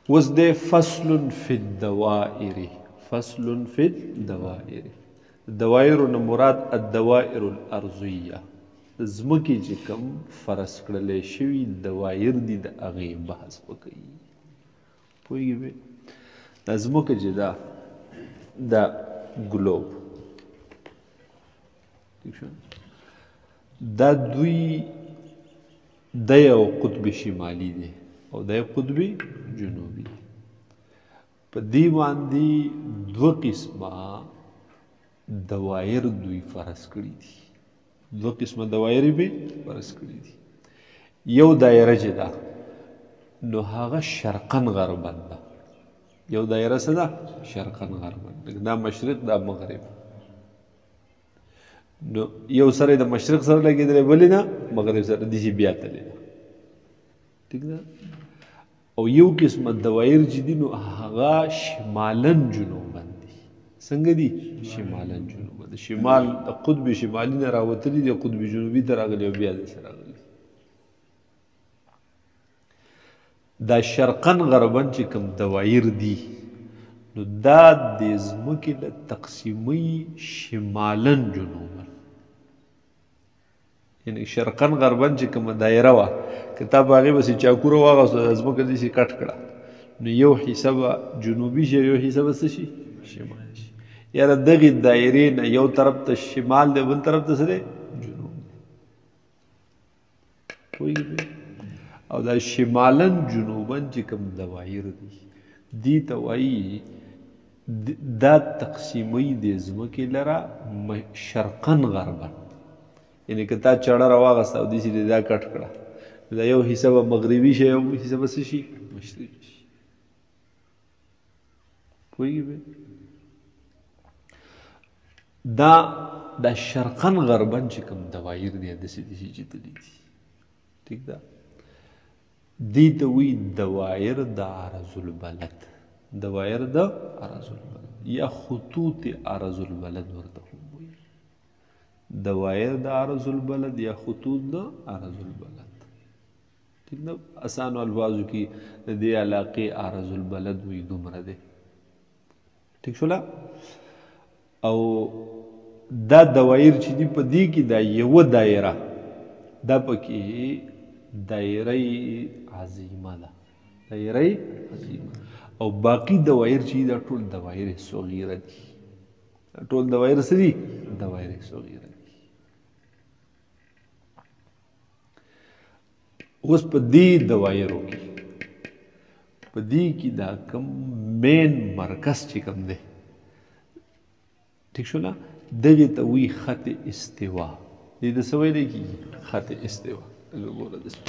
اوس دی فصل فی الدوائر. فصل فی الدوائر. دوائر نه مراد الدوائر الارضیه، ځمکې چې کوم فرض کړلی شوي دوائر دي د هغې بحث به کوي. پوهېږي بې دا ځمکه چې ده دا ګلوب دا دوی د یو قطب شمالي دی او د یو قطب جنوبي دی. په دې باندې دوه قسمه دوائر دوی فرض کړي دي. دوه قسمه دوائر به فرض کړي دي. یو دایره چې ده نو هغه شرقن غربن ده. یو دایره څه ده؟ شرقن غربن. دا مشرق دا مغرب. نو یو سره د مشرق سره لګېدلی بلې نه مغرب سره داسې بیا تللی ده. ټیک ده. او یو قسمه دوائر چې دي نو هغه شمالن جنوبن دي. څنګه دي؟ شمالن جنوبن. د شمال د قطب شمالي نه راوتلي دي قطب جنوبي ته راغلي او بیا داسې راغلي. دا شرقن غربن چې کوم دوائر دي نو دا د ځمکې له تقسیمي شمالن جنوبن. یعنې شرقن غربن چې کومه دایره وه که تا په هغې پسې چاکوره واغسته دا ځمکه داسې کټ کړه نو یو حصه به جنوبي شي یو حصه به څه شي؟ شمالي شي. یا د دغې دایرې نه یو طرف ته شمال دی بل طرف ته څه دی؟ جنوب دی. پوهېږي؟ او دا شمالن جنوبن چې کوم دوائر دي دې ته وایي دا تقسیموي د ځمکې لره شرقن غربن. یعنې که تا چړه راواغسته او داسې دې دا کټ کړه دا یو حصه به مغربي شي یو حصه به څه شي؟ مشرقي شي. پوهېږي بې؟ دا شرقن غربن چې کوم دوائر دي داسې داسې چې تللي دي. ټیک ده. دې ته وایي دوائر د عرض البلد. دوائر د عرض البلد یا خطوط عرض البلد ورته هم وایي. دوائر د عرض البلد یا خطوط د عرض البلد. ٹھیک ده. اسانو الفاظو کې د دې علاقې عرض البلد وایي دومره دی. ٹھیک شوله. او دا دوائر چې دي په دې کې دا یوه دایره دا پکې دایره عظیمه ده. دایره عظیمه. او باقی دوائر چې دا ټول دوائر صغیره دي. ټول دوائر څه دي؟ دوائر صغیره دي. اوس په دې دوائرو کې په دې کې دا کوم مین مرکز چې کوم دی ٹھیک شو نه دغې ته وایي خط استوا. دې ته څه ویلی کېږي؟ خط استوا. ګوره داسې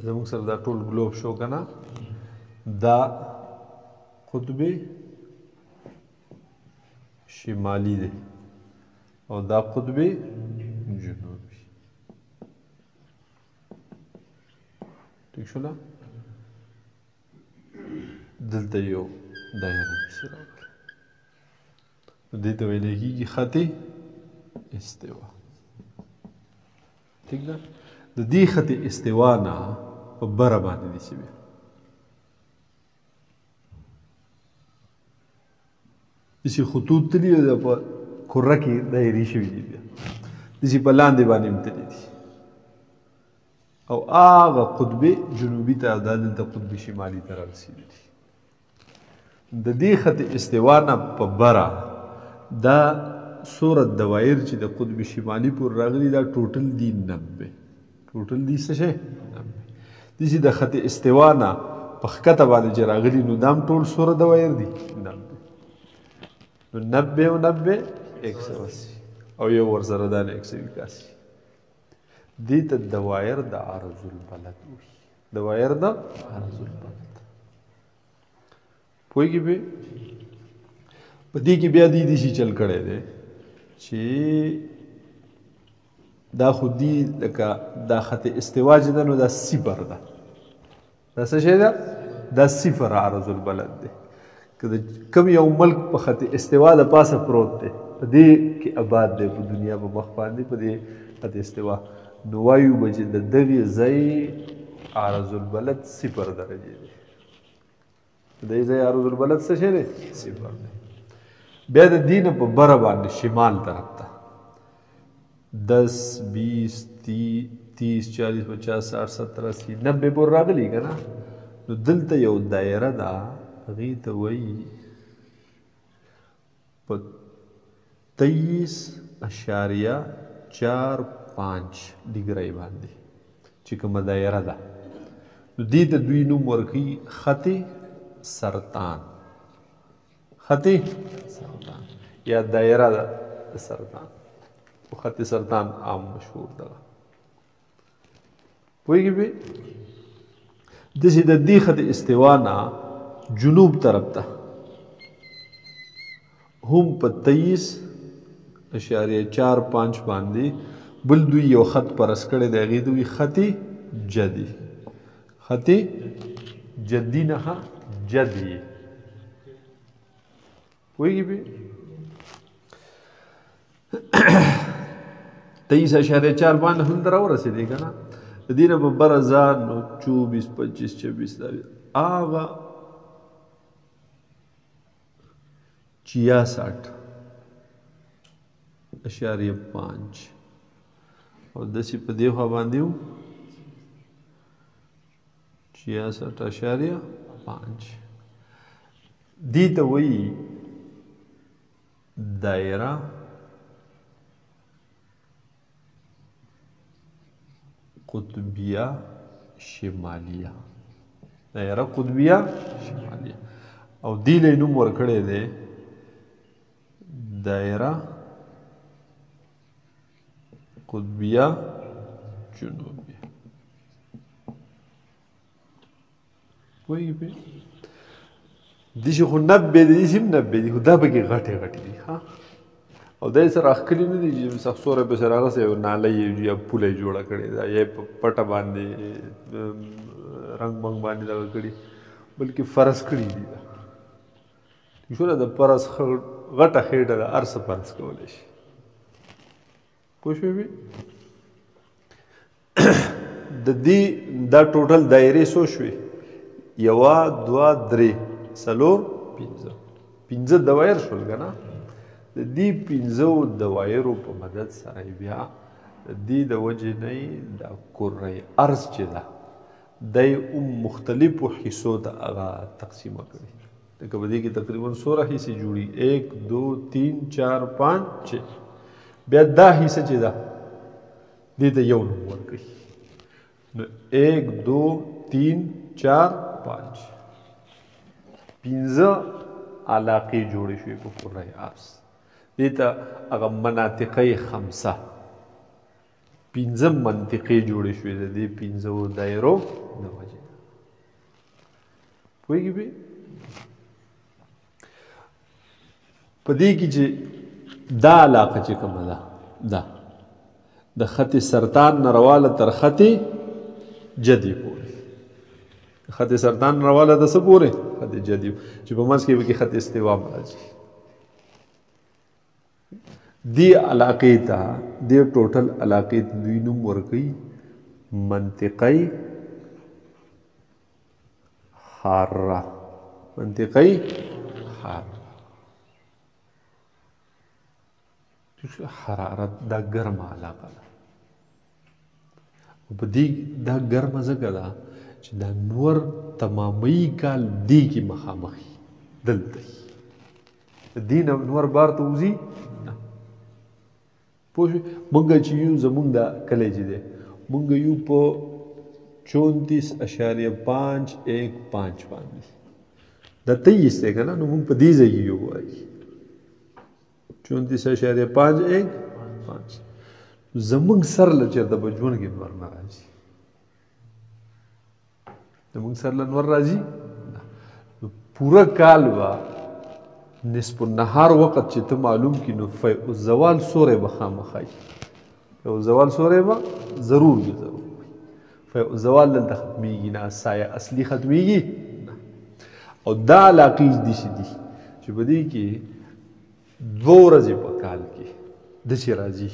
زموږ سره دا ټول ګلوب شو که نه دا قطب شمالي دی او دا قطب جنوبي. ٹھیک شو نه. دلته یو دایره داسې راغله دې ته ویلی کېږي خط استوا. ٹھیک ده. د دې خط استوا نه په بره باندې داسې بیا داسې خطوط تلي او په کره کې دایرې شوي دي بیا داسې په لاندې باندې هم تلي دي. او هغه قطب جنوبي ته او دا دلته قطب شمالي ته رارسېدلي دي. د دې خط استوا نه په بره دا څومره دوائر چې د قطب شمالي پورې راغلي دا ټوټل دي 90. ټوټل دي څه شی؟ 90. داسې د خط استوا نه په ښکته باندې چې راغلي نو دا هم ټول څومره دوائر دي؟ 90. نو 90 او 90 180 او یو ورسره دا 181. دې ته دوائر د عرض البلد وایي. دوائر د عرض البلد. پوهېږي بې؟ په دې کې بیا دې داسې چل کړی دی چې دا خو دي لکه دا خط استوا چې ده نو دا صفر ده. دا څه شی ده؟ دا صفر عرض البلد دی. که د کوم یو ملک په خط استوا د پاسه پروت دی په دې کې آباد دی په دنیا په مخ باندې په دې خط استوا نو وایو به چې د دغې ځای عرض البلد 0 درجې دی د دې ځای عرض البلد څه شی دی 0 دی بیا د دې نه په بره باندې شمال طرف ته 10 20 30 40 50 60 70 80 90 پورې راغلي که نه نو دلته یو دایره ده هغې ته وایي په 23.45 ډیګرۍ باندې چې کومه دایره ده نو دې ته دوی نوم ورکوي خط سرطان خط سرطان یا دایره د سرطان خط سرطان عام مشهور ده پوهېږي پې داسې د دې خط استوا نه جنوب طرف ته هم په 23.45 باندې بل دوی یو خط پرس کړی دی هغې ته وایي خط جدي خط جدي نه جدي پوهېږي پې 23.4 باندې هم ته راورسېدی که نه د دې نه به بره ځان نو 24 25 26 هغه 66.5 او داسې په دې خوا باندې و 66.5 دې ته وایي دایره قطبیه شمالیه دایره قطبیه شمالیه او دې له نوم ورکړی دی دایره قطبیه جنوبیه پوهېږي پې داسې خو 90 دی داسې هم 90 دي خو دا پکې غټې غټې دي ها او دا یې سره راښکلي نه دي چې سخصوره پسې راغسې یو ناله یې یا پوله یې جوړه کړې ده یا یې په پټه باندې رنګ بنګ باندې دغه کړي بلکې فرض کړي دي ټیک شوله د فرض غټه خېټه ده هر څه فرض کولی شي پوه شوې د دې دا ټوټل دایرې څو شوې 1 2 3 4 5 دوایر شول که نه د دې 5 دوایرو په مدد سره بیا د دې د وجې نه دا کره ارض چې ده دی مختلفو حصو ته هغه تقسیمه کړي لکه په دې کې تقریبا 16 حصې جوړي 1 2 3 4 5 6 بیا دا حصه چې ده دې ته یو نوم ورکوي نو 1 2 3 4 5 5 علاقې جوړې شوې په کره ارض دې ته هغه مناطقه 5 منطقې جوړې شوې د دې 5 دایرو د وجې پوهېږي پې په دې کې چې دا علاقه چې کومه ده دا د خط سرطان نه رواله تر خط جدي پورې خط سرطان نه رواله د څه پورې خط جدي چې په منځ کې به خط استوا راځي دی علاقې ته دی ټوټل علاقې ته دوی نوم ورکوي منطقه حاره منطقه حاره حرارت دا ګرمه علاقه ده او په دې دا ګرمه ځکه ده چې دا نور تمامي کال دې کې مخامخي دلته دې نه نور بار ته وځي پوه شوې مونږ چې یو زمونږ دا کلی چې دی مونږ یو په 34.515 باندې دا 23 دی که نه نو مونږ په دې ځای کې یو وایي 34.515 زمونږ سر له چېرته به ژوند کې نور نه راځي زمونږ سر له نور راځي نو پوره کال به نصف النهار وقت چې ته معلوم کړي نو فیء الزوال سوری به خامخا وي فیء الزوال سوری به ضرور وي فیء الزوال دلته ختمیږي نه سایه اصلي ختمیږي او دا علاقې داسې دي چې په دې کې 2 ورځې په کال کې داسې راځي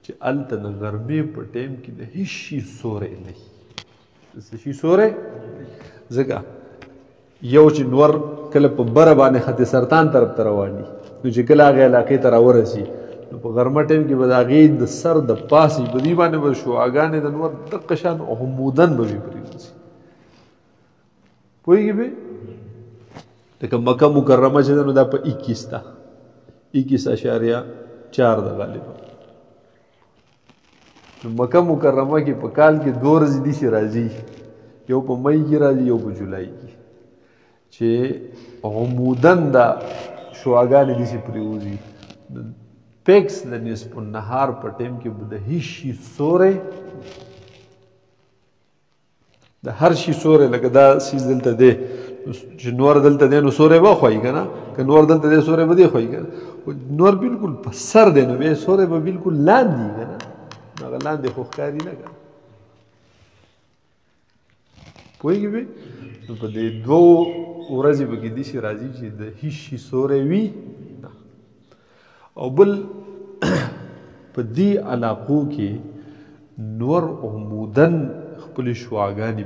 چې هلته د غرمې په ټایم کې د هېڅ شي سوری نه وي د څه شي سوری ځکه یو چې نور کله په بره باندې خط سرطان طرف ته روان وي نو چې کله هغې علاقې ته راورسي نو په غرمه ټایم کې به د هغې د سر د پاسې په دې باندې به شعاګانې د نور دقه شان عمودن به وي پرېوځي پوهېږي بې لکه مکه مکرمه چې ده نو دا په 21 ده 21.4 ده غالبا نو مکه مکرمه کې په کال کې 2 ورځې داسې راځي یو په مئی کې راځي یو په جولای کې چې عمودن دا شعاګانې داسې پرېوځي پیکس د نصف النهار په ټایم کې به د هېڅ شي سوری د هر شي سوری لکه دا سیز دلته دی چې نور دلته دی نو سوری به خوایي که نه که نور دلته دی سوری به دی خوایي که نه نور بالکل په سر دی نو بیا سوری به بالکل لاندې که نه هغه لاندې خو ښکاري نه که پوهېږي بې نو په دې 2 ورځې به کې داسې راځي چې د هېڅ شي سوری وي نه او بل په دې علاقو کې نور عمودن خپلې شعاګانې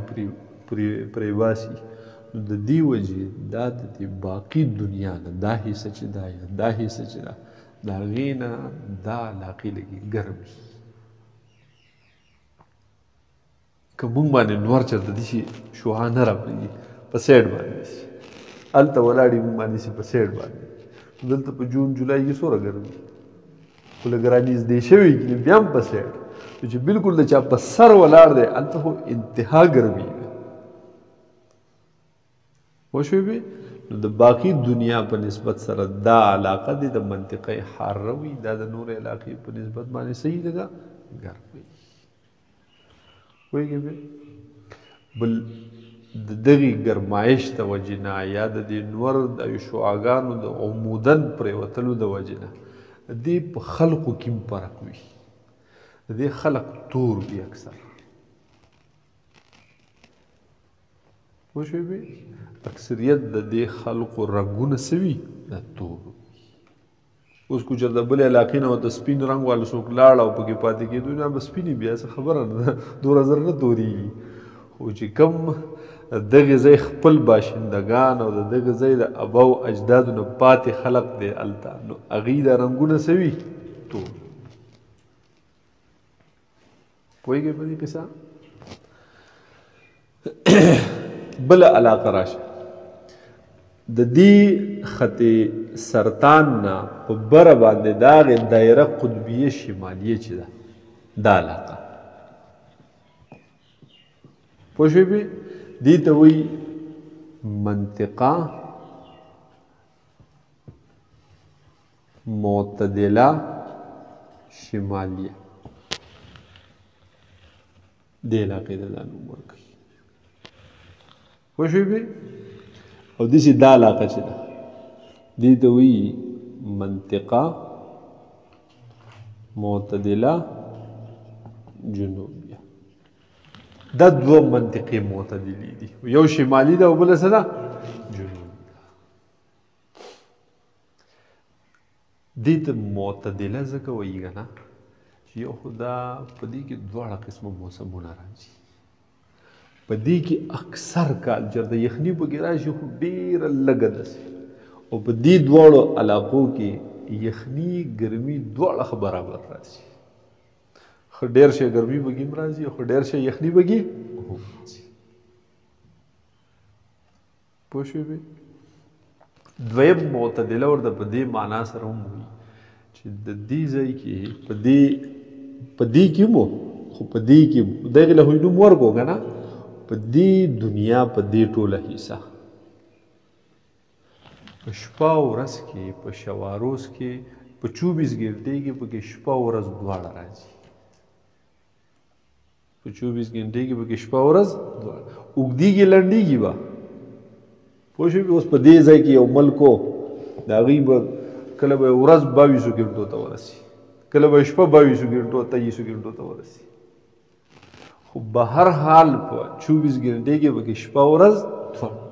پرېباسي نو د دې وجې دا د دې باقي دنیا نه دا حصه چې دا یا دا حصه چې دا د هغې نه دا علاقې لږې ګرم وي که مونږ باندې نور چېرته داسې شعاع نه راپرېږي په سایډ باندې شي هلته ولاړ یې مونږ باندې شي په سایډ باندې دلته په جون جولای کې څومره ګرم وي خو لږ رانږدې شوي کړي بیا هم په سایډ چې بالکل د چا په سر ولاړ دی هلته خو انتها ګرمي وي پوه شوې بې نو د باقي دنیا په نسبت سره دا علاقه دی د منطقه حاره وي دا د نورې علاقې په نسبت باندې صحیح ده ګرم وي پوهېږې بې بل د دغې ګرمایش د وجې نه یا د دې نور د شعاګانو د عمودن پرېوتلو د وجې نه دې په خلقو کې هم فرق وي د دې خلق تور وي اکثر پوه شوې بې اکثریت د دې خلقو رنګونه څه وي دا تور وي اوس کو چېرته بلې علاقې نه ورته سپین رنګ والا څوک لاړ او پکې پاتې کېدو نه به سپینې بیا څه خبره نه ده 2000 نه تورېږي خو چې کم دغه ځای خپل باشندگان او د دغه ځای د ابا او اجدادو نه پاتې خلق دی هلته نو هغوی دا رنګونه څه وي تور پوهېږئ په دې قصه بله علاقه راشه د دې خط سرطان نه په بره باندې د هغې دایره قطبیه شمالیه چې ده دا علاقه پوه شوې بې دې ته وایي منطقه معتدله شمالیه دې علاقې ته دا نوم ورکوي پوه شوې بې او داسې دا علاقه چې ده دې ته وایي منطقه معتدله جنوبیه دا 2 منطقې معتدلې دي یو شمالي ده او بله څه ده جنوبي ده دې ته معتدله ځکه وایي که نه چې یو خو دا په دې کې 2 قسمه موسمونه راځي په دې کې اکثر کال چېرته یخني پکې راشي خو ډېره لږه داسې او په دې 2 علاقو کې یخني ګرمي 2 برابر راځي خو ډېر شی ګرمي پکې هم راځي خو ډېر شی یخني پکې هم راځي پوه شوې بې دویم معتدله ورته په دې معنا سره هم وایي چې د دې ځای کې په دې کې هم خو په دې کې دغې له نوم ورکړو که نه په دې دنیا په دې ټوله حصه په شپه او ورځ کې په شبه روز کې په 24 ګنټې کې پکې شپه او ورځ دواړه راځي په 24 ګنټې کې پکې شپه او ورځ دواړه اوږدېږي لنډېږي به پوه شوې اوس په دې ځای کې یو ملک و د هغوی به کله به ورځ 22 ګنټو ته ورسي کله به شپه 22 ګنټو 23 ګنټو ته ورسي خو به هر حال په 24 ګنټې کې پکې شپه او ورځ دواړه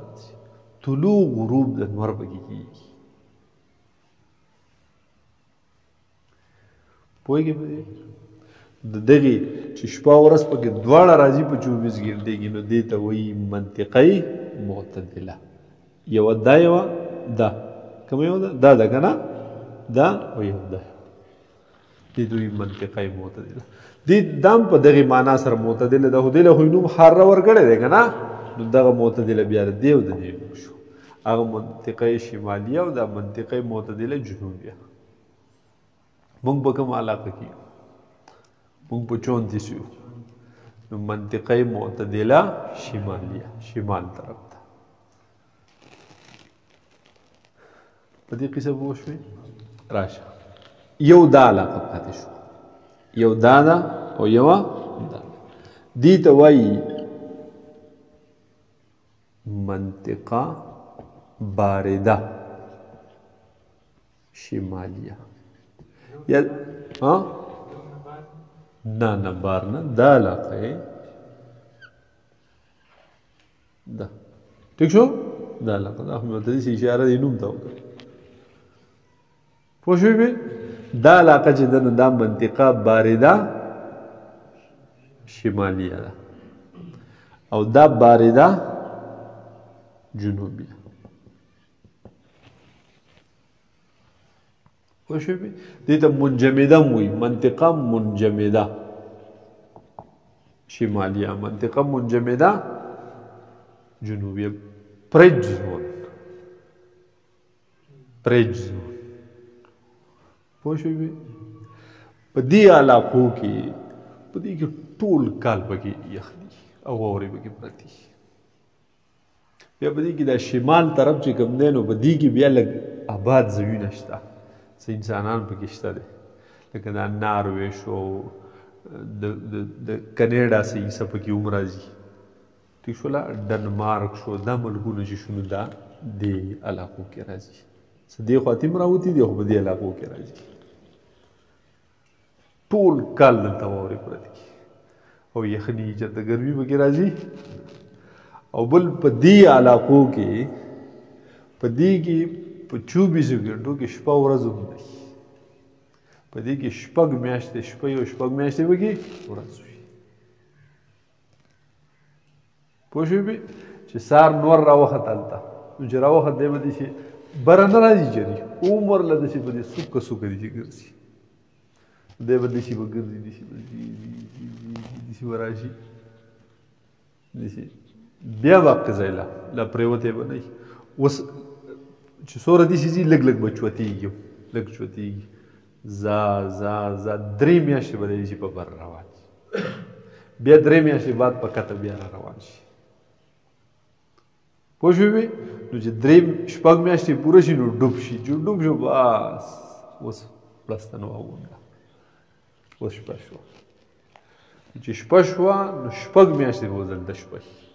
طلوع غروب د نور پکې کېږي پوهېږې په دې د دغې چې شپه ورځ پکې دواړه راځي په 24 ګنټې کې نو دې ته وایي منطقه معتدله یوه دا یوه دا کومه یوه ده دا ده که نه دا او یو ده دې ته وایي منطقه معتدله دې دا هم په دغې معنا سره معتدله ده خو دې له خو نوم حاره ورکړی دی که نه نو دغه معتدله بیا د دې او د دې نوم شو هغه منطقه شمالیه او دا منطقه معتدله جنوبیه مونږ په کوم علاقه کې یو مونږ په 34 یو نو منطقه معتدله شمالیه شمال طرف ته په دې قصه پوه شوې راشه یو دا علاقه پاتې شو یو دا ده او یوه دا دې ته وایي منطقه بارده شمالیه یا ها نه بار نه دا علاقه یې دا ټیک شو دا علاقه دا معتدله سي اشاره دی نوم ته وکړه پوه شوې بې دا علاقه چې ده نو دا منطقه بارده شمالیه ده او دا بارده جنوبیه پوه شوې بې دې ته منجمده هم وایي منطقه منجمده شمالیه منطقه منجمده جنوبیه پرج زون پوه شوې بې په دې علاقو کې په دې کې ټول کال پکې یخ دي او واورې پکې پرتې بیا په دې کې دا شمال طرف چې کوم دی نو په دې کې بیا لږ آباد ځایونه شته څه انسانان پکې شته دی لکه دا ناروې شو د کنیډا څه حصه پکې هم راځي ټیک شوله ډنمارک شو دا ملکونه چې شنو دا دې علاقو کې راځي څه دې خوا هم راوتي دي خو په دې علاقو کې راځي ټول کال دلته واورې پرتې او یخني چېرته ګرمي پکې راځي او بل په دې علاقو کې په دې کې په 24 ګنټو کې شپه ورځ هم دی په دې کې شپږ میاشتې شپه یو شپږ میاشتې پکې ورځ وي پوه شوې بې چې سهار نور راوخت هلته نو چې راوخت دی به داسې بره نه راځي چېرې عمر له داسې به دې سوکه داسې ګرځي دی به داسې به ګرځي داسې به راشي داسې بیا واقع ځای لا پرېوتی به نه وي اوس چې څومره داسې ځي لږ به چوتېږي لږ چوتېږي ځا 3 میاشتې به دی په بر روان شي بیا 3 میاشتې بعد په کته بیا را روان شي پوه شوې نو چې 3 میاشتې پوره شي نو ډوب شي چې ډوب شو بس اوس پلسته نه واغونډه اوس شپه شوه چې شپه شوه نو 6 میاشتې به اوس دلته شپه شي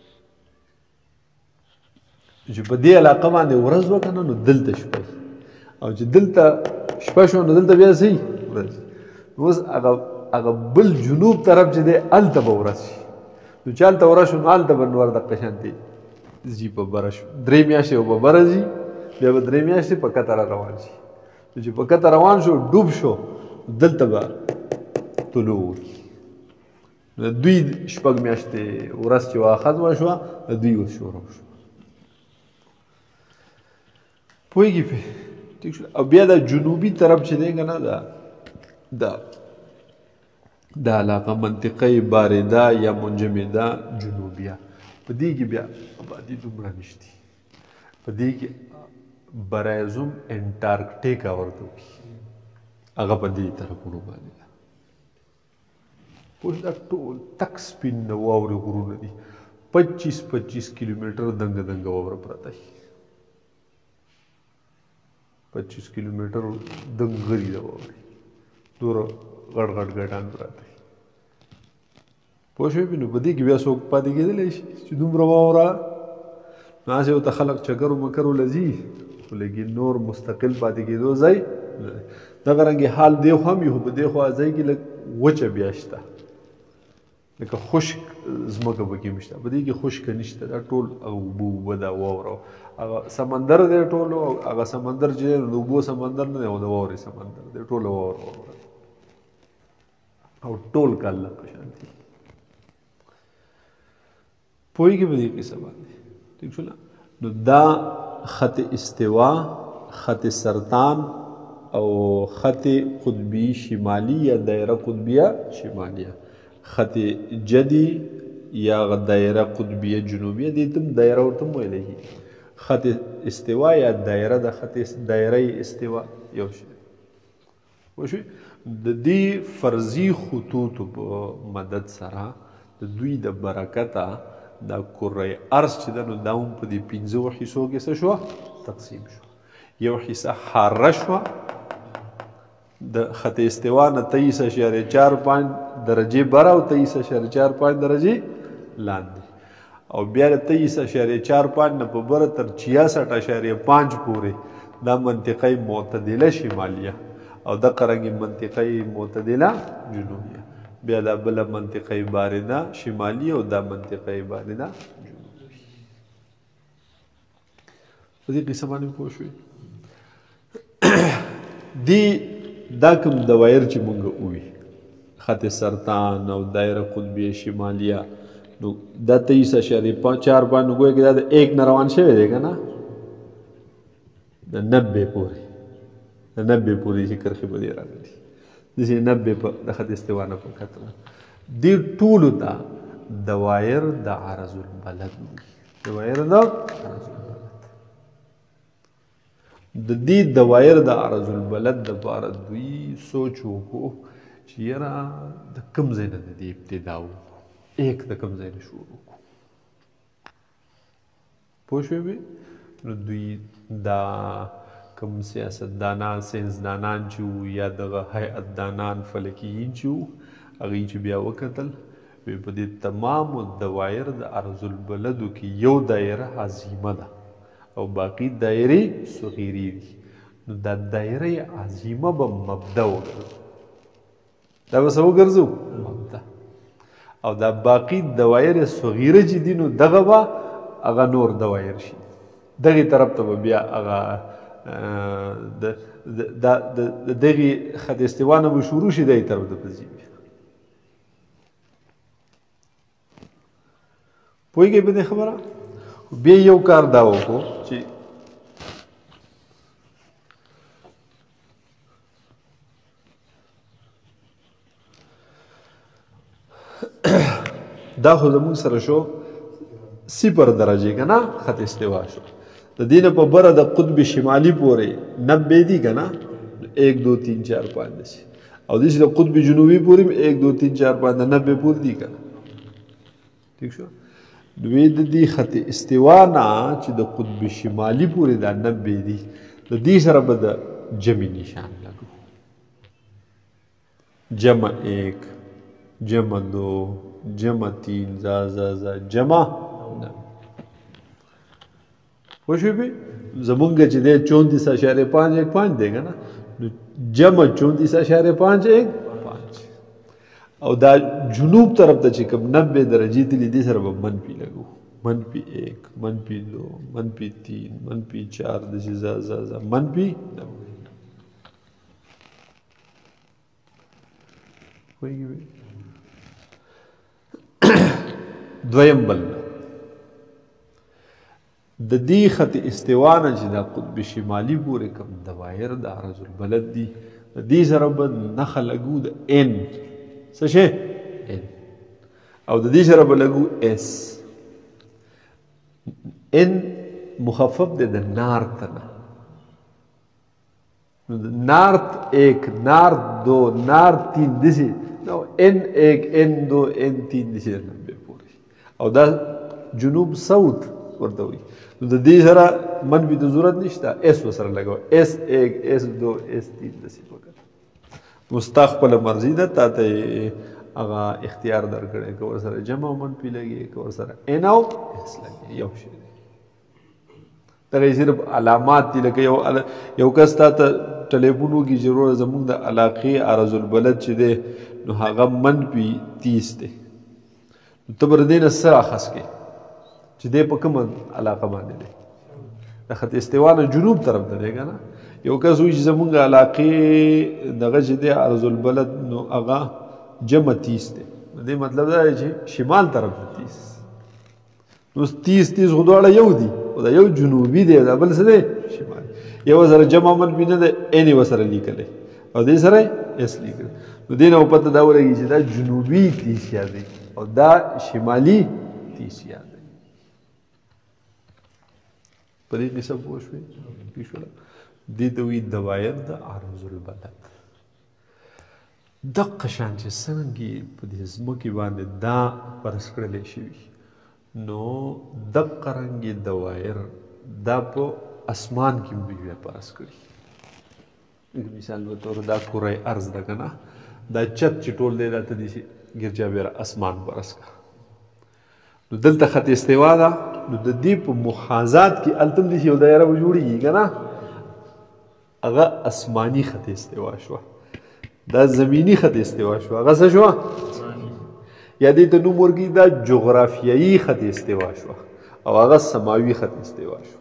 چې په دې علاقه باندې ورځ وکړه نو دلته شپه او چې دلته شپه شوه نو دلته بیا څه ورځ اوس هغه بل جنوب طرف چې دی هلته به ورځ شي نو چې هلته ورځ شو نو هلته به نور دقه شانتې ځي په بره شو 3 میاشتې به بره ځي بیا به 3 میاشتې په کته را روان شي نو چې په کته روان شو ډوب شو دلته به طلوع وکړي نو دوی 6 میاشتې ورځ چې وه ختمه شوه د دوی اوس شروع شو پوهېږي پې ټیک شو او بیا دا جنوبي طرف چې دی که نه دا علاقه منطقه بارده یا منجمده جنوبیه په دې کې بیا آبادي دومره نشتی په دې کې برایزم انټارکټیکا ورته وایي هغه په دې طرفونو باندې ده پوه دا ټول تک سپین د واورې غرونه دي 25 کیلومیټر دنګه واوره پرته وي 25 کیلومیټر دنګري د واورې دومره غټ ګټان پراته وي پوه شوې نو په دې کې بیا څوک پاتې کېدلی شي چې دومره واوره نو هسې ورته خلک چکرو مکرو له ځي خو لیکن نور مستقل پاتې کېدو ځای دغه رنګې حال دی خو هم وي خو په دې خوا ځای کې لږ وچه بیا شته لکه خشک ځمکه پکې هم شته په دې کې خشکه نشته دا ټول اوبه ده واوره هغه سمندر دی ټول هغه سمندر چې دی نو د اوبو سمندر نه دی او د واورې سمندر دی ټوله واوره او ټول کال لا په شان دي پوهېږي په دې قصه باندې ټیک شو نو دا خط استوا خط سرطان او خط قطبی شمالی یا دایره قطبیه شمالیه خط جدی یا دایره قطبیه جنوبیه دې تم دایره ورته ویلی کېږي خط استوا یا دایره د خط دایره استوا یو شی وشو د دې فرضي خطوطو په مدد سره د دوی د برکته دا کره ارض چې ده نو دا هم په دې پنځو حصو کې څه شوه تقسیم شو یو حصه حاره شوه د خط استوا نه 23.45 درجې بره او 23.45 درجې لاندې او بیا د 23.45 نه په بره تر 66.5 پورې دا منطقه معتدله شمالیه او د قرنګي منطقه معتدله جنوبیه بیا دا بله منطقه بارده شمالی او دا منطقه بارده جنوبی په دې قصه باندې پوه شوي دا کوم دوایر چې مونږ ووي خط سرطان او دایره قطبیه شمالیه نو دا 23.4 باندې ګویا کې دا د 1 نه روان شوی دی که نه د 90 پورې د 90 پورې چې کرښې به دې راغلي داسې 90 په د خط استوا نه په کتله دې ټولو ته دوایر د عرض البلد وي دوایر د عرض البلد د دې دوایر د عرض البلد دپاره دوی سوچ وکړو چې یاره د کوم ځای نه د دې ابتدا وکړو ایک د کوم ځای نه شروع وکړو پوه شوې نو دوی دا کوم سیاستدانان ساینسدانان چې وو یا دغه هیئت دانان فلکیین چې وو هغوی چې بیا وکتل وی په دې تمامو دوایر د عرض البلدو کې یو دایره عظیمه ده او باقی دایرې صغیرې دي نو دا دایره عظیمه به مبدا وګرځو دا به څه وګرځو مبدا او دا باقی دوایر صغیره چې دي نو دغه به هغه نور دوایر شي دغې طرف ته به بیا هغه د دغې خط استوا نه به شروع شي دغې طرف ته به ځي پوهېږئ په دې خبره بیا یو کار دا وکړو چې دا خو زموږ سره شو 0 درجې که نه خط استوا شو د دې نه په بره د قطب شمالي پورې 90 دي که نه 1 2 3 4 5 دي او داسې د قطب جنوبي پورې هم 1 2 3 4 5 د 90 پورې دي که نه ټیک شو دوی د دې خط استوا نه چې د قطب شمالي پورې دا 90 دي د دې سره به د جمع نشان لګو جمع 1 جمع 2 جمع 3 زا جمع پوه شوې پې زمونږ چې دی 34.515 دی که نه جمع 34.515 او دا جنوب طرف ته چې کوم 90 درجې تلي دې سره به منفي لګو منفي 1 منفي 2 منفي 3 منفي 4 داسې زا منفي 90 دویم بل د دې خط استوا نه چې دا قطب شمالي پورې کوم دوایر د عرض البلد دي د دې سره به نښه لګو د ان څه شی ان او د دې سره به لګو اس ان مخفف دی د نارت نه نارت 1 نارت 2 نارت 3 داسې نو ان 1 ان 2 ان 3 داسې 90 پورې او دا جنوب ساوت ورته وایي نو د دې سره منفي د ضرورت نشته اس ورسره لګوه اس 1 اس 2 اس 3 داسې وکړه ستا خپله مرضي ده تا ته هغه اختیار درکړی که ورسره جمع او منفي لګي که ورسره ان او اس لګي یو شی دی دغه صرف علامات دي لکه یو کس تا ته ټلیفون وکړي چې وروره زموږ د علاقې عرض البلد چې دی نو هغه منفي 30 دی نو ته به د دې نه څه اخذ کړې چې دی په کومه علاقه باندې دی د خط استوا نه جنوب طرف ته دی که نه یو کس وایي چې زموږ علاقې دغه چې دی عرض البلد نو هغه جمع 30 دی دې مطلب دا دی چې شمال طرف ته 30 نو 30 خو دواړه یو دي او دا یو جنوبي دی دا بل څه دی شمالي یو سره جمع منفي نه دی این یې ورسره لیکلی او دې سره اس لیکلی نو دې نه پته دا ولګي چې دا جنوبي 30 دی او دا شمالي 30 دی په دې قصه پوه شوې دې ته وایي دوایر د عرض البلد دقه شان چې څرنګه په دې ځمکې باندې دا فرض کړلی شوي نو دقه رنګې دوایر دا په اسمان کې هم دوی فرض کړي مثال په طور دا کره ارض ده که نه دا چت چې ټول دی دا ته داسې ګرجا بیره اسمان فرض کړه نو دلته خط استوا ده نو د دې په محاذات کې هلته هم داسې یو دایره به جوړېږي که نه هغه اسماني خط استوا شوه دا زمینی خط استوا شو هغه څه شو یا دې ته نوم ورکړي دا جغرافیایي خط استوا شو او هغه سماوي خط استوا شو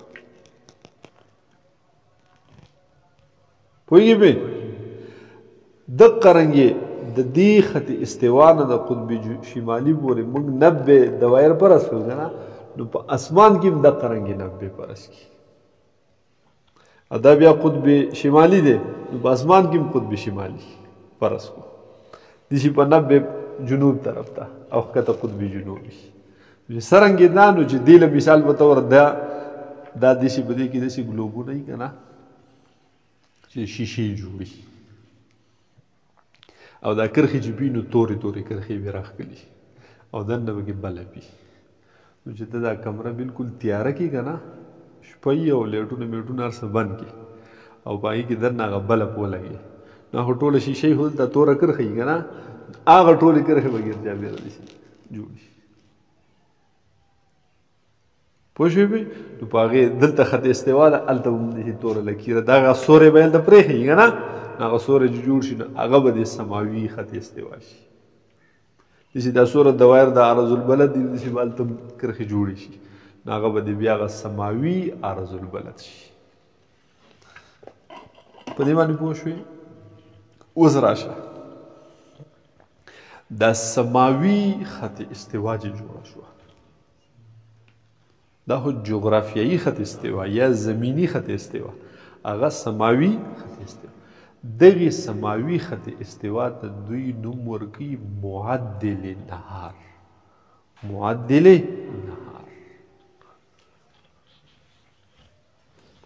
پوهېږې پې دقه رنګې د دې خط استوا نه د قطب شمالي پورې موږ 90 دوایر پرس کړو که نه نو په اسمان کې هم دقه رنګې 90 پرس کړي او دا بیا قطب شمالي دی نو په اسمان کې هم قطب شمالي فرض کو دسی په 90 جنوب طرف ته او ښکته قطب جنوبي څرنګې دا نو چې دې له مثال په طور دا داسې په دې کې داسې ګلوبونه وي که نه چې شیشې جوړي او دا کرښې چې وي نو تورې تورې کرښې به راښکلي او دننه به کې بله وي نو چې ته دا کمره بلکل تیاره کړي که نه شپه یي او لیټونه میټونه هر څه بند کړي او په هغې کې دننه هغه بلب ولګي نو خو ټوله شیشې خو دلته توره کرښه وي که نه هغه ټولې کرښې به ګرجا بېره داسې جوړې پوه شوې پې نو په هغې دلته خط استوا ده هلته به هم داسې توره لکیره د هغه سوری به هلته پرېښي که نه نو هغه سوری چې جوړ شي نو هغه به د سماوي خط استوا شي داسې دا سوره دوایر د عرض البلد دي داسې به هلته کرښې جوړې شي نو هغه به د بیا هغه سماوي عرض البلد شي په دې باندې پوه شوې اوس راشه دا سماوي خط استوا چې جوړه شوه دا خو جغرافیایي خط استوا یا زمینی خط استوا هغه سماوي خط استوا دغې سماوي خط استوا ته دوی نوم ورکوي معدل نهار معدل نهار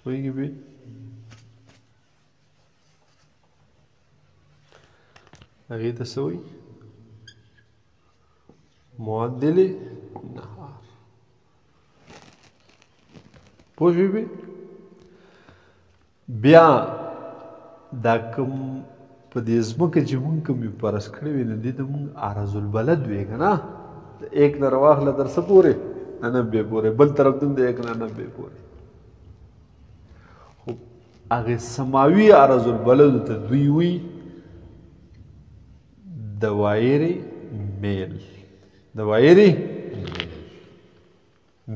پوهېږې پې هغې ته څه وایي معدل نهار پوه شوې پې بیا دا کوم په دې ځمکه چې مونږ کوم یې فرض کړی وي نو دې ته مونږ عرض البلد وی که نه د 1 نه راواخله تر څه پورې 90 پورې بل طرف ته هم د 1 نه 90 پورې خو هغې سماوي عرض البلدو ته دوی وي دوایر میل دوایر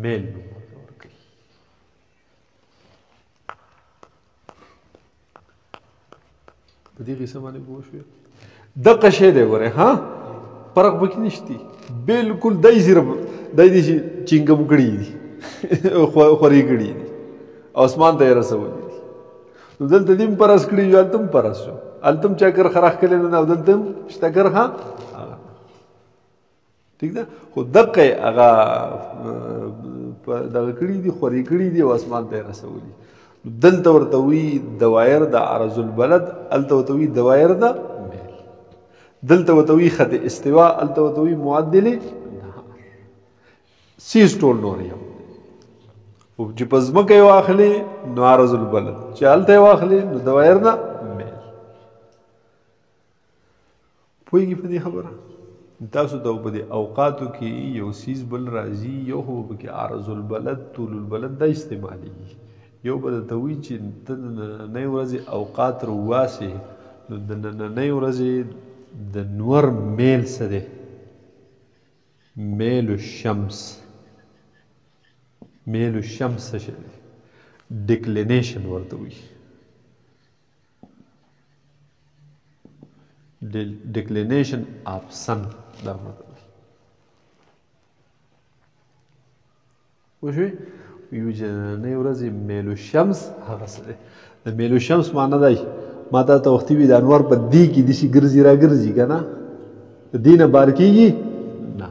میل په دې قصه باندې پوه شوې دقه شی دی ګورې ها فرق پکې نشتی بلکل دای صرف دای دې چینګم کړي دي خوري کړي دي اسمان ته یې رسولي دي نو دلته دې هم پرس کړي یو هلته هم پرس شو هلته هم چا کر خراښ کړی نه او دلته هم شته کرښه ټیک ده خو دقه یې هغه دغه کړي دي خوري کړي دي او اسمان ته یې رسولي دلته ورته وي دوایر د عرض البلد هلته ورته وي دوایر د میل دلته ورته وي خط استوا هلته ورته وي معدل نهار سیز ټول نور یو خو چې په ځمکه یې واخلې نو عرض البلد چې هلته یې واخلې نو دوایر د میل پوهېږي په دې خبره تاسو ته په دې اوقاتو کې یو سیز بل راځي یو خو پکې عرض البلد طول البلد دا استعمالېږي یو به درته وایي چې ته د نننۍ ورځې اوقات روباسې نو د نننۍ ورځې د نور میل څه دی میل الشمس میل الشمس څه شی دی ډیکلینیشن ورته وایي ډیکلینیشن اف سن دا مطلب وشوي ویو چې نننۍ ورځې میلو شمس هغه څه دی د میلو شمس معنی دی ما تا ته وختي وي د انور په دې کې داسې ګرځي را ګرځي که نه د دې نه بار کېږي نه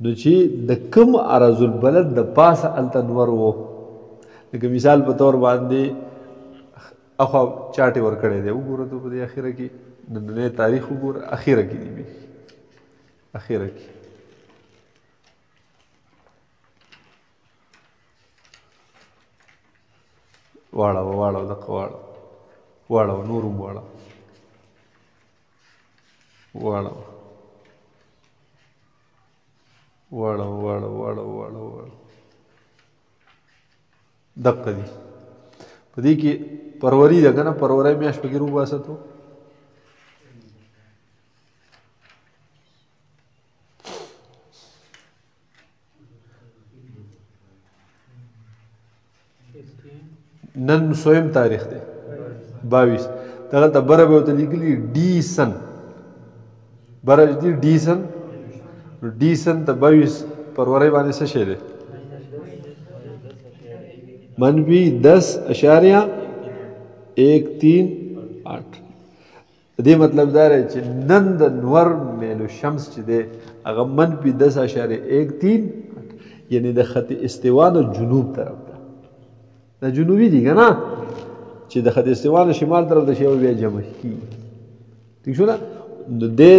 نو چې د کوم عرض البلد د پاسه هلته انور و لکه مثال په طور باندې اخوا چاټې ورکړی دی وګوره ته په دې اخره کې نننی تاریخ وګوره اخره کې دی اخره کې واړه دقه واړه نور هم واړه دقه دي په دې کې پروري ده که نه پرورۍ میاشت پکې روباسه تو نن سویم تاریخ دی 22 دغلته بره به ورته لیکلي ډي سن بره دي ډي سن ته 22 فروری باندې څه شی دی -10.138 دې مطلب دا دی چې نن د نور میلو شمس چې دی هغه -10.138 یعنی د خط استوا نه جنوب طرف ده دا جنوبي دي که نه چې د خط استوا نه شمال طرف د شی بیا جمع کېږي ټیک شو نه نو دی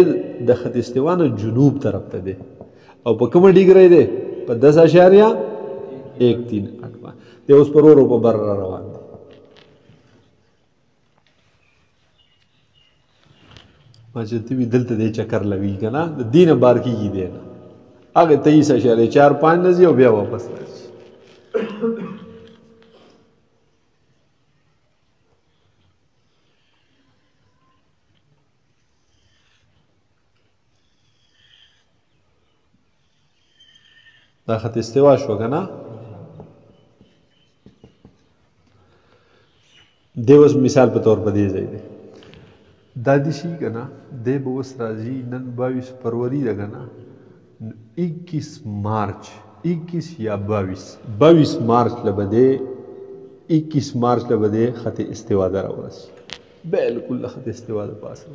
د خط استوا نه جنوب طرف ته دی او په کومه ډیګرۍ دی په 10.138 دی اوس پر ورو په بر را روان دی ما چې ته وي دلته دی چکر لوي که نه د دې نه بار کېږي دی نه هغه 23.45 نه ځي او بیا واپس راځي دا خط استوا شو که نه دی اوس مثال په طور په دې ځای دی دا دې شي که نه دی به اوس راځي نن 22 فروری ده که نه 21 مارچ 21 یا 22 مارچ له به دی 21 مارچ له به دی خط استوا ده راورسي بالکل د خط استوا د پاسه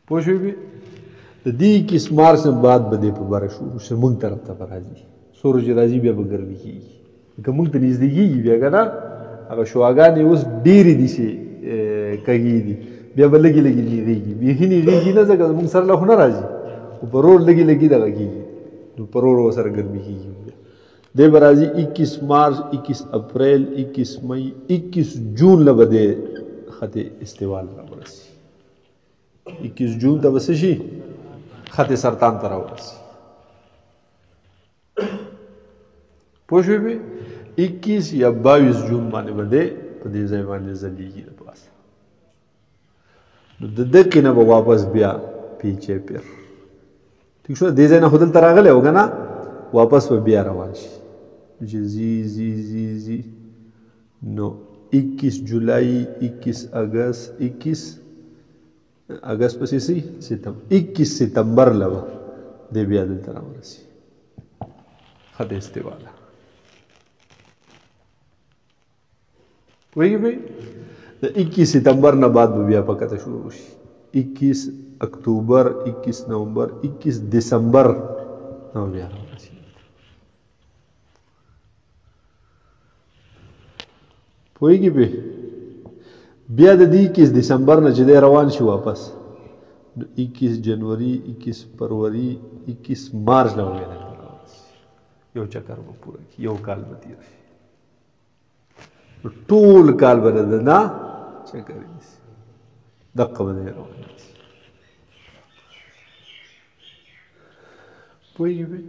پوه شوې د دې 21 مارچ نه بعد به دی په بره شروع شي موږ طرف ته به راځي سورج راځي بیا به ګرمي کېږي که موږ ته نږدې کېږي بیا که نه هغه شواګانې اوس ډېرې دي چې کږې دي بیا به لږې نیغېږي بیخي نیغېږي نه ځکه زموږ سره له خو نه راځي خو په رور لږې دغه کېږي نو په رور ورسره ګرمي کېږي دی به راځي 21 مارچ 21 اپریل 21 مئی 21 جون له به دی خط استوا له راورسي 21 جون ته به څه شي خط سرطان ته راورسي پوه شوې 21 یا 22 جون باندې به دی په دې ځای باندې ځلیږي د پاسه نو د دقې نه به واپس بیا پیچې پیر ټیک شو دې ځای نه خو دلته راغلی و که نه واپس به بیا روان شي چې زی نو 21 جولای 21 اگست 21 اگست پسې سي 21 ستمبر له به دی بیا دلته راورسي خط استوا له پوهېږې د 21 ستمبر نه بعد به بیا پکته شروع شي 21 اکتوبر 21 نومبر 21 دسمبر نو بیا راورسي پوهېږې بیا د دې 21 دسمبر نه چې دی روان شي واپس 21 جنوري 21 فروری 21 مارچ نه بیا راورسي یو چکر به پوره کړي یو کال به تېر شي ټول کال به د نه چکر نیسي دقه به دی روان شي پوهېږې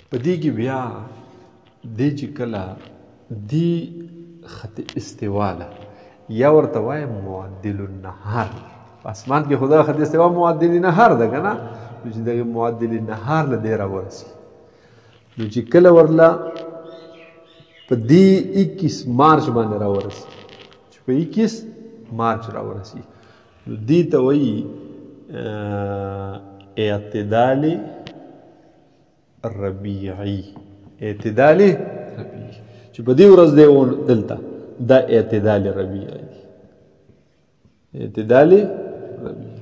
په دې کې بیا دی چې کله دی خط استوا له یا ورته وایي معدل النهار په اسمان کې خدا خط استوا معدل نهار ده که نه نو چې دغه معدل نهار له دی راورسي نو چې کله ورله په دې 21 مارچ باندې راورسي چې چې په 21 مارچ راورسي نو دې ته وایي اعتدال ربیعي. اعتدال ربیعي چې په دې ورځ دی دلته دا اعتدال ربیعي دی. اعتدال ربیعي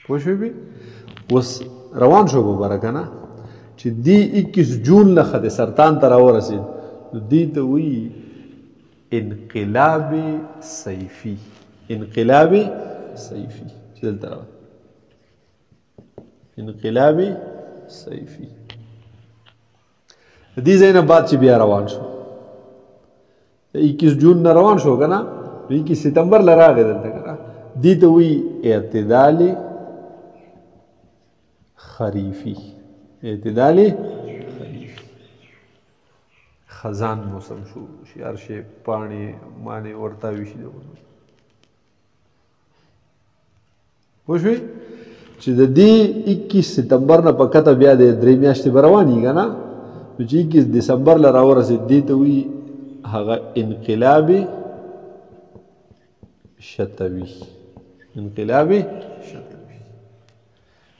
پوه شوې بې اوس روان شو به بره که نه چې دې 21 جون نښه د سرطان ته راورسېد نو دې ته وایي انقلاب سیفي. انقلاب سیفي چې دلته راوړه انقلاب سیفي. دې ځای نه بعد چې بیا روان شو 21 جون نه روان شو که نه 21 ستمبر له راغی دلته که نه دې ته وایي اعتدال خریفي. اعتدال خریفي خزان موسم شو شي هر شی پاڼې مانې ورتاوي شي پوه شوې چې د دې 21 ستمبر نه په کته بیا د 3 میاشتې به روانېږي که نه نو چې 21 دسمبر له راورسېد دې ته وایي هغه انقلاب شتوي. انقلاب شتوي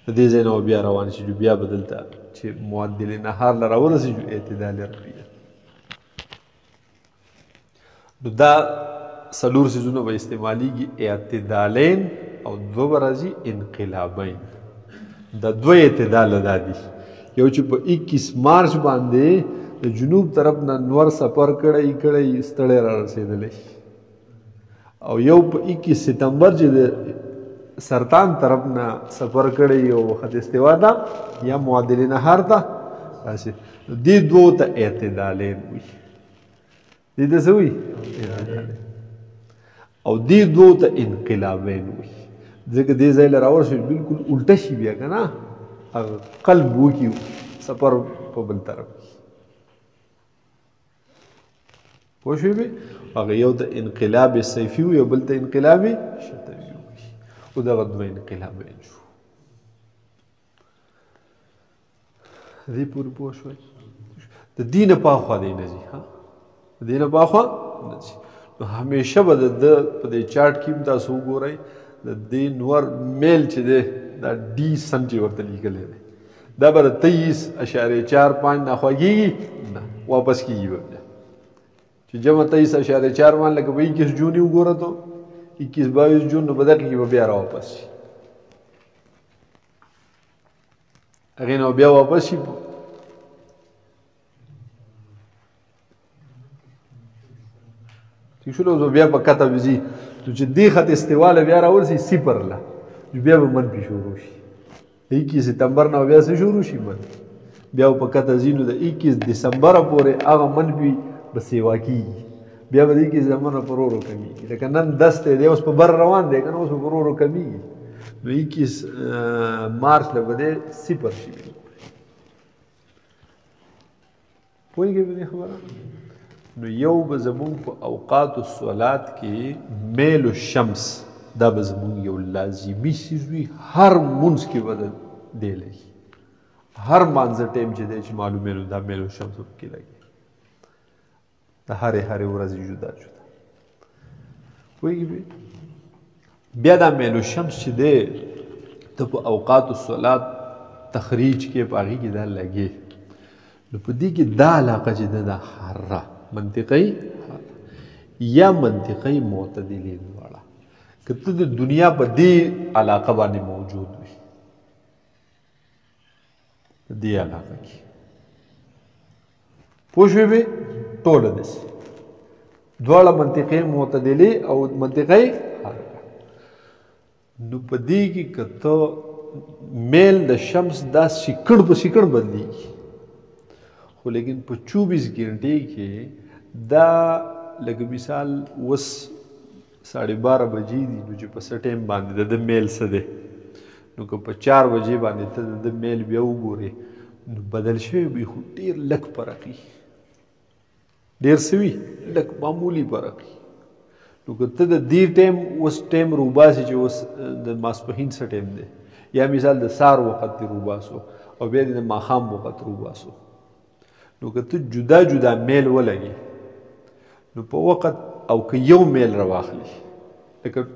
د دې ځای نه بیا روان شي بیا به دلته چې معدل نهار له راورسېږو اعتدال ربیعي نو دا څلور څیزونه به استعمالیږي اعتدالین او دوه به راځي انقلابین. دا دوه اعتدال دا دي یو چې په 21 مارچ باندې د جنوب طرف نه نور سفر کړی ستړی را رسېدلی او یو په 21 ستمبر چې د سرطان طرف نه سفر کړی او خط استوا ته یا معدل نهار ته راشي دې دوو ته اعتدالین وي. دې ته څه وي او دې دوو ته انقلابین وي ځکه دې ځای له راورشي بلکل الټه شي بیا که نه هغه قلب وکړي سفر په بل طرف پوه شوې بې هغه یو ته انقلاب سیفي وي او بل ته انقلاب شتوي وي او دغه دوه انقلابین شو. دې پورې پوه شوئ د دې نه پاخوا دی نه ځي د دې نه پاخوا نه ځي نو همیشه به د په دې چارټ کې هم تاسو وګورئ د دې نور میل چې دی دا ډي سن چې ورته لیکلی دی دا به د 23.45 نه خوږېږي نه واپس کېږي به بیا چې جمع 23.4 مان لکه به 21 جون یې وګوره تو 21-22 جون نو په دغه کې به بیا راواپس شي هغې نه بیا واپس شي ٹھیک شو نو بیا په کته وځي نو چې دې خط استوا له بیا راورسي صفر له بیا به منفي شروع شي 21 ستمبر نه بیا څه شروع شي منفي بیا په کته ځي نو د 21 دسمبر پورې هغه منفي به سیوا کېږي بیا به د 21 دسمبر نه پر ورو کمیږي لکه نن 10 دی اوس په بر روان دی که نه اوس په پر ورو کمیږي نو 21 مارچ له به دی صفر شي پوهېږئ په دې خبره نو یو به زمونږ په اوقات الصلات کې میل الشمس دا به زمونږ یو لازمي څیز وي هر مونځ کې به دی لګي هر مانځه ټایم چې دی چې معلومېږي دا میل الشمس پکې لګي د هرې ورځې جدا جدا پوهېږي بیا دا میل الشمس چې دی ته په اوقات الصلات تخریج کې په هغې کې دا لګي نو په دې کې دا علاقه چې ده دا حره منطقی یا منطقی معتدلی دواړه که ته د دنیا په دې علاقه باندې موجود وي په دې علاقه کې پوه شوې بې ټوله داسې دواړه منطقې معتدلې او منطقې حرکه نو په دې کې که ته میل د شمس دا سیکړ په سیکړ بدلیږي خو لیکن په 24 ګنټې کې دا لکه مثال اوس 12:30 بجې دي نو چې په څه ټایم باندې د میل څه دی نو که په 4 بجې باندې ته د میل بیا وګورې نو بدل شوی وي خو ډېر لږ فرق وي ډېر څه وي لږ معمولي فرق وي نو که ته د دې ټایم اوس ټایم روباسې چې اوس د ماسپښین څه ټایم دی یا مثال د سهار وخت دې روباسو او بیا دې د ماښام وخت روباسو نو که ته جدا جدا میل ولګي نو په وخت او که یو میل راواخلي لکه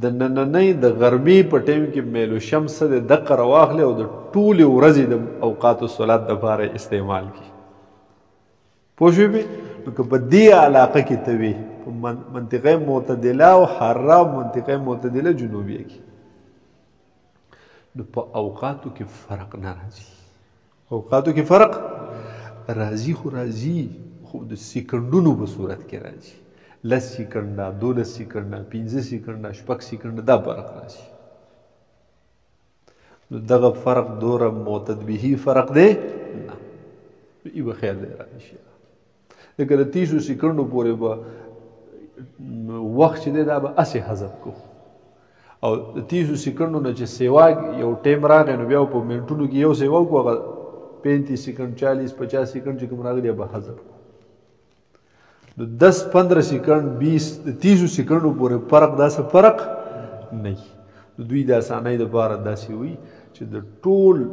د نننۍ د غرمې په ټایم کې میلو شمس د دقه راواخلي او د ټولې ورځې د اوقات الصلات دپاره استعمال کړي پوه شوې نو که په دې علاقه کې ته وي په منطقه معتدله او حاره منطقه معتدله جنوبیه کې نو په اوقاتو کې فرق نه راځي اوقاتو کې فرق راځي خو د سیکنډونو په صورت کې راځي 10 سیکنډه 12 سیکنډه 15 سیکنډه 6 سیکنډه دا فرق راځي نو دغه فرق دوره معتدبهي فرق دی نه ایوه خیر دی راشي لکه د 30 سیکنډو پورې به وخت چې دی دا به اسې حذف کو او د 30 سیکنډو نه چې سیوا یو ټایم راغی نو بیا په منټونو کې یو سیوا وکړو هغه 35 سیکنډ 40 50 سیکنډ چې کوم راغلی به حذف کو نو 10 15 سیکنډ 20 30 سیکنډو پورې فرق داسې فرق نه نو دوی د اسانۍ دپاره داسې وي چې د ټول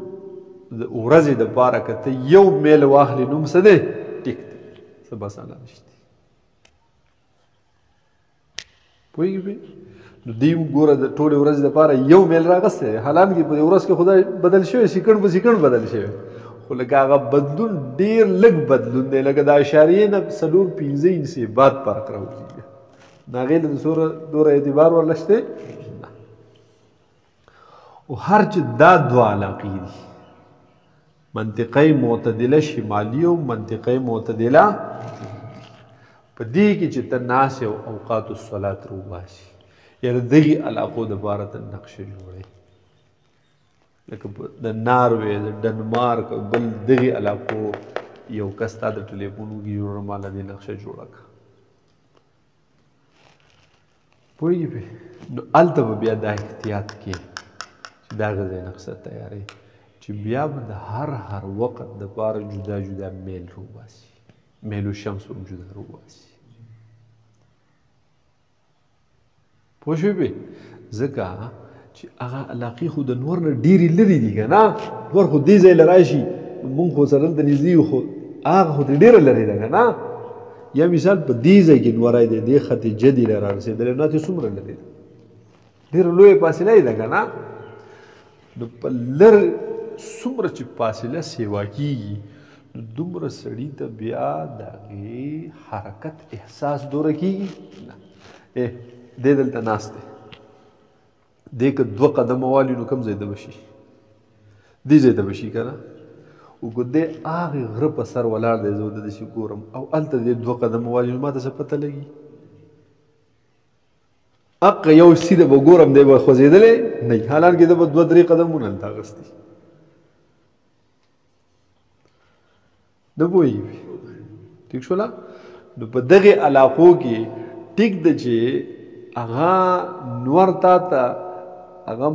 د ورځې دپاره که ته یو میل واخلي نوم څه دی ټیک دی څه بس اله نشته پوهېږې نو دوی ګوره د ټولې ورځې دپاره یو میل راغستی حالان کې په دې ورځ کې خدای بدل شوی سیکنډ په سیکنډ بدل شوی خو لکه هغه بدلون ډېر لږ بدلون دی لکه د اشاریې نه 4-5 انسې بعد فرق راوځي د هغې له دوره اعتبار ورله شته او هر چې دا دوه علاقې دي منطقه معتدله شمالي او منطقه معتدله په دې کې چې ته ناست او اوقات الصلات روباسي یعنې دغې علاقو دپاره ته نقشه جوړوي لکه د ناروې د ډنمارک بل دغې علاقو یو کس تا د ټلیفون وکړي جوړه ماله دې نقشه جوړه کړه پوهېږې پې نو هلته به بیا دا احتیاط کې چې دا غذای نقشه تیارې چې بیا به د هر وخت دپاره جدا جدا میل روباسي میلو شمس هم جدا روباسي پوه شوې پې ځکه چې هغه علاقې خو د نور نه ډېرې لرې دي که نه نور خو دې ځای له راشي مونږ خو سره دلته نږدې یو خو هغه خو ترې ډېره لرې ده که نه یا مثال په دې ځای کې نوری دی دې خطې جدي له را رسېدلی نو تې څومره لرې ده ډېره لویه فاصله یې ده که نه نو په لر څومره چې فاصله سیوا کېږي نو دومره سړي ته بیا د هغې حرکت احساس دوره کېږي نه دی دلته ناست دی دی که 2 قدمه والي نو کوم ځای ته به شي دې ځای ته به شي که نه او که دی هغې غره په سر ولاړ دی زه د داسې ګورم او هلته دی 2 قدمه والي نو ما ته څه پته لګي حقه یو سیده به ګورم دی به خوځېدلی نه وي حالانکې ده به 2-3 قدمونه هلته اخیستي نه پوهېږي ټیک شوله نو په دغې علاقو کې ټیک ده چې هغه نور تا ته هغه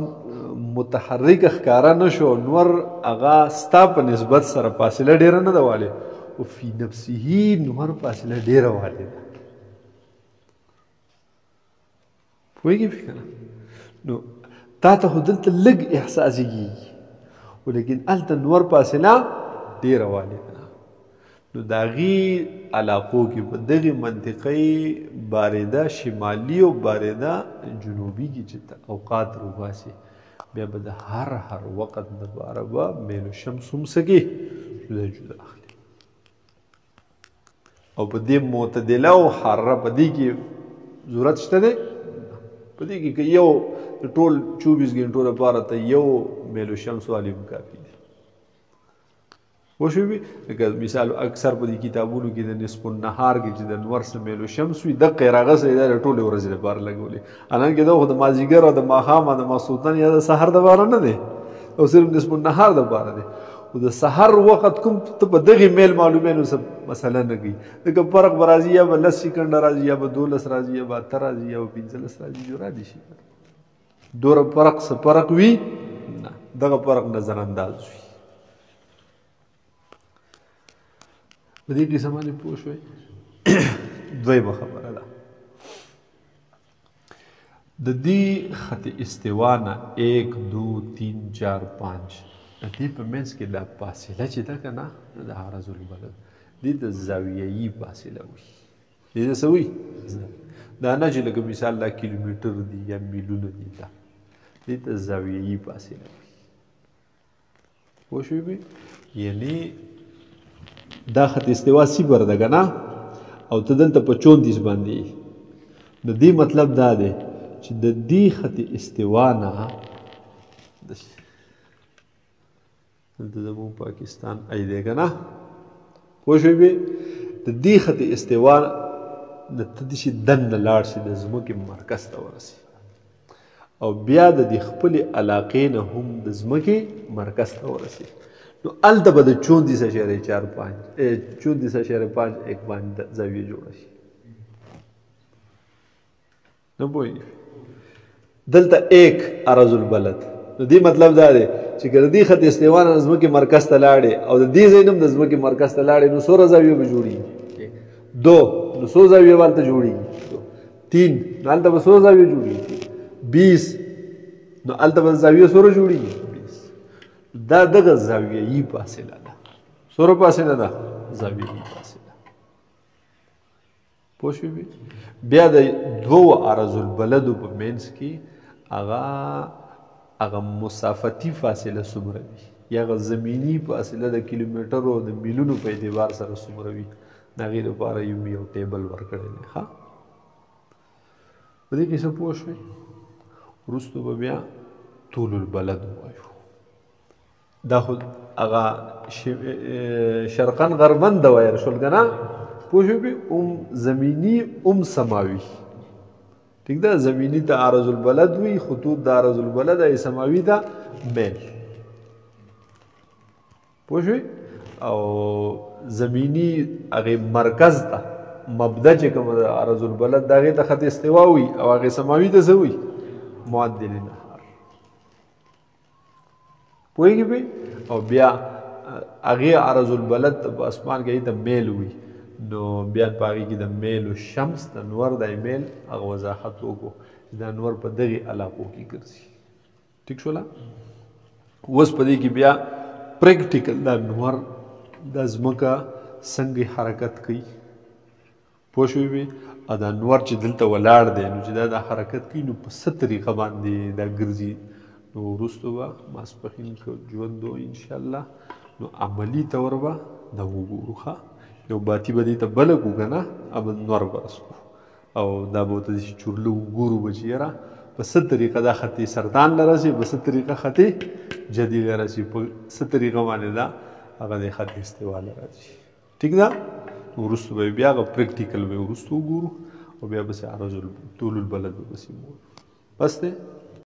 متحرک ښکاره نه شو نور هغه ستا په نسبت سره فاصله ډېره نه ده والې او فی نفسه نور فاصله ډېره والې ده پوهېږې پې که نه نو تا ته خو دلته لږ احساسېږي خو لیکن هلته نور فاصله ډېره والې ده نو د هغې علاقو کې په دغې منطقې بارده شمالي او بارده جنوبي کې چې اوقات روباسي بیا به د هر وخت دپاره به میل شمس هم څه کې جدا جدا اخلي او په دې معتدله او حاره په دې کې ضرورت شته دی په دې کې که یو د ټول 24 ګنټو لپاره ته یو میل شمس والی هم کافي دی پوه شوې لکه مثال اکثر په دې کتابونو کې د نصف النهار کې چې د انور څه میلو شمس وي دقه یې راغسلی دا د ټولې ورځې لپاره لګولې حالانکې دا خو د مازدیګر او د ماښام او د ماسخوتن یا د سحر دپاره نه دی او صرف نصف النهار دپاره دی خو د سحر وخت کوم ته په دغې میل معلومې نو څه مسله نه کوي لکه فرق به راځي یا به 10 سیکنډه راځي یا به 12 راځي یا به 8 راځي یا به 15 راځي جو را دي شي دوره فرق څه فرق وي نه دغه فرق نظر انداز وي په دې قسم باندې پوه شوئ دویمه خبره ده د دې خط استوا نه 1 2 3 4 5 دې په منځ کې دا فاصله چې ده که نه د عرض البلد دې ته زاویه‌یي فاصله وایي. دې ته څه وایي؟ دا نه چې لکه مثال دا کیلومیټر دي یا میلونه دي، دا دې ته زاویه‌یي فاصله وایي. پوه شوې؟ یعنې دا خط استوا صفر ده که نه، او ته دلته په 34 باندې یې، د دې مطلب دا دی چې د دې خط استوا نه دلته زموږ پاکستان ای دی که نه، پوه شوې؟ د دې خط استوا د ته داسې دننه لاړ شي د ځمکې مرکز ته ورسي، او بیا د دې خپلې علاقې نه هم د ځمکې مرکز ته ورسي، نو هلته به د 34.5 باندې زاویه جوړه شي. نه پوهېږي؟ دلته 1 عرض البلد، نو دې مطلب دا دی چې که د دې خط استوا نه د ځمکې مرکز ته لاړې او د دې ځای نه هم د ځمکې مرکز ته لاړې، نو څومره زاویې به جوړېږي؟ 2. نو څو زاویې به هلته جوړېږي؟ 3. نو هلته به څو زاویې جوړېږي؟ 20. نو هلته به زاویې څومره جوړېږي؟ 20. دا دغه زاویه‌یي فاصله ده. څومره فاصله ده؟ زاویه‌یي فاصله. پوه شوې؟ بیا د 2 عرض البلدو په منځ کې هغه مسافتي فاصله څومره وي، یا هغه زمیني فاصله د کیلومیټرو او د میلونو په اعتبار سره څومره وي، د هغې لپاره یو ټیبل ورکړی دی. ښه، په دې کې څه پوه شوئ؟ وروسته به بیا طول البلد ووایو. دا خو هغه شرقا غربا دوایر شول که نه، پوه شوې؟ زمیني سماوي. ٹھیک ده؟ زمینی ته عرض البلد وي، خطوط د عرض البلد ای سماوي ته میل. پوه شوې؟ او زمینی هغې مرکز ته مبدا چې کومه د عرض البلد د هغې ته خط استوا وي، او هغې سماوي ته څه وي؟ معدل نهار. پوهېږي پې؟ او بیا هغې عرض البلد ته په اسمان کې ته میل وي، نو بیا په هغې کې د میل و شمس د نور د میل هغه وضاحت وکړو چې دا نور په دغې علاقو کې ګرځي. ټیک شوله؟ اوس په دې کې بیا پریکټیکل دا نور دا ځمکه څنګه حرکت کوي، پوه شوې؟ او دا نور چې دلته ولاړ دی، نو چې دا حرکت کوي، نو په څه طریقه باندې دا ګرځي. نو وروسته به ماسپښین که ژوند و انشاءالله، نو عملي طور به دا وګورو. ښه، یو باتي به دې ته بله کړو که نه، به نور به رسو، او دا به ورته داسې چورله وګورو به چې یاره په څه طریقه دا خطې سرطان له رسي، په څه طریقه خطې جدي له رسي، په څه طریقه باندې دا هغه د خط استوا له راځي. ټیک ده؟ وروسته به بیا هغه پریکټیکل به وروسته وګورو، او بیا بسې عرض طول البلد به بسې وګورو. بس دی؟